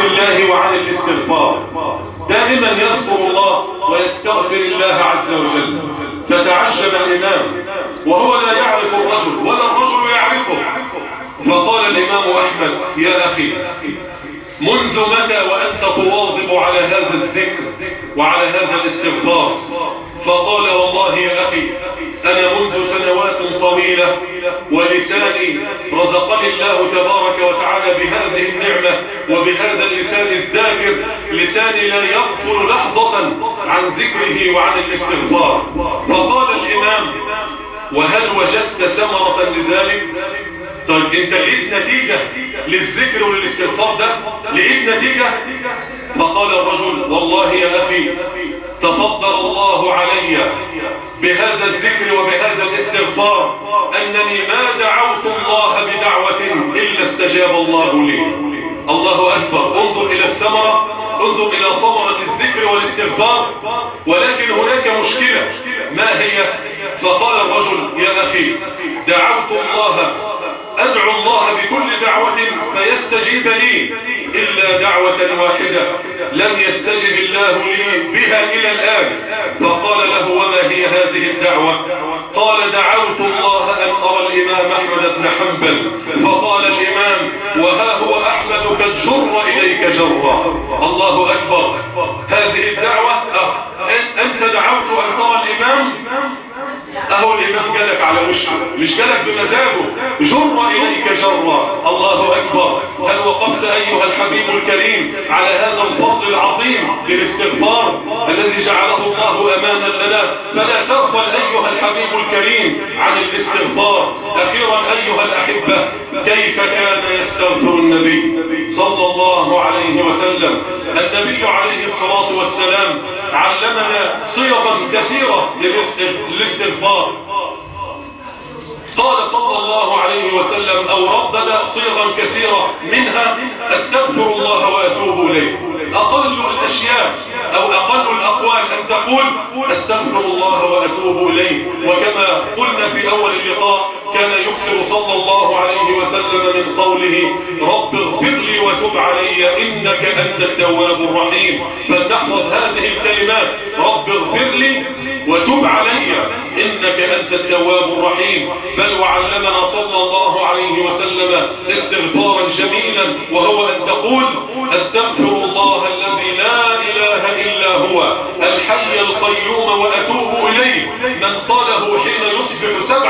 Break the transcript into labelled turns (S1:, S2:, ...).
S1: الله وعن الاستغفار، دائما يذكر الله ويستغفر الله عز وجل. فتعجب الإمام وهو لا يعرف الرجل ولا الرجل يعرفه، فقال الإمام أحمد: يا أخي، منذ متى وأنت تواظب على هذا الذكر وعلى هذا الاستغفار؟ فقال: والله يا أخي، أنا منذ سنوات طويلة ولساني رزقني الله تبارك وتعالى بهذه النعمة وبهذا اللسان الذاكر، لساني لا يغفل لحظة عن ذكره وعن الاستغفار. فقال الإمام: وهل وجدت ثمرة لذلك؟ طيب انت لقيت نتيجة للذكر وللاستغفار ده؟ لقيت نتيجة؟ فقال الرجل: والله يا أخي، تفضل الله علي بهذا الذكر وبهذا الاستغفار أنني ما دعوت الله بدعوة إلا استجاب الله لي. الله أكبر. انظر إلى الثمرة، انظر إلى ثمرة الذكر والاستغفار. ولكن هناك مشكلة، ما هي؟ فقال الرجل: يا أخي، دعوت الله، أدعو الله بكل دعوة فيستجيب لي إلا دعوة واحدة لم يستجب الله لي بها إلى الآن. فقال له: وما هي هذه الدعوة؟ قال: دعوت الله أن أرى الإمام أحمد بن حنبل. فقال الإمام: وها هو أحمد قد جر إليك جرا. الله أكبر. هذه الدعوة أنت دعوت أن ترى الإمام، أهو الإمام جالك على وشه، مش جالك بمزاجه، جر إليك جرا. الله أكبر. هل وقفت أيها الحبيب الكريم على هذا الفضل العظيم للاستغفار الذي جعله الله أمانا لنا؟ فلا تغفل أيها الحبيب الكريم عن الاستغفار. أخيرا أيها الأحبة، كيف كان يستغفر النبي صلى الله عليه وسلم؟ النبي عليه الصلاة والسلام علمنا صيغا كثيرة للاستغفار. قال صلى الله عليه وسلم، أو ردد صيغا كثيرة، منها: أستغفر الله وأتوب إليه. أقل الأشياء أو أقل الأقوال أن تقول: أستغفر الله وأتوب إليه. وكما قلنا في أول اللقاء، كان يكثر صلى الله عليه وسلم من قوله: رب اغفر لي وتب علي إنك أنت التواب الرحيم. فلنحفظ هذه الكلمات: رب اغفر لي وتب علي إنك أنت التواب الرحيم. بل وعلمنا صلى الله عليه وسلم استغفارا جميلا، وهو أن تقول: أستغفر الله الذي لا إله إلا هو الحي القيوم وأتوب إليه. من قاله حين يصبح 7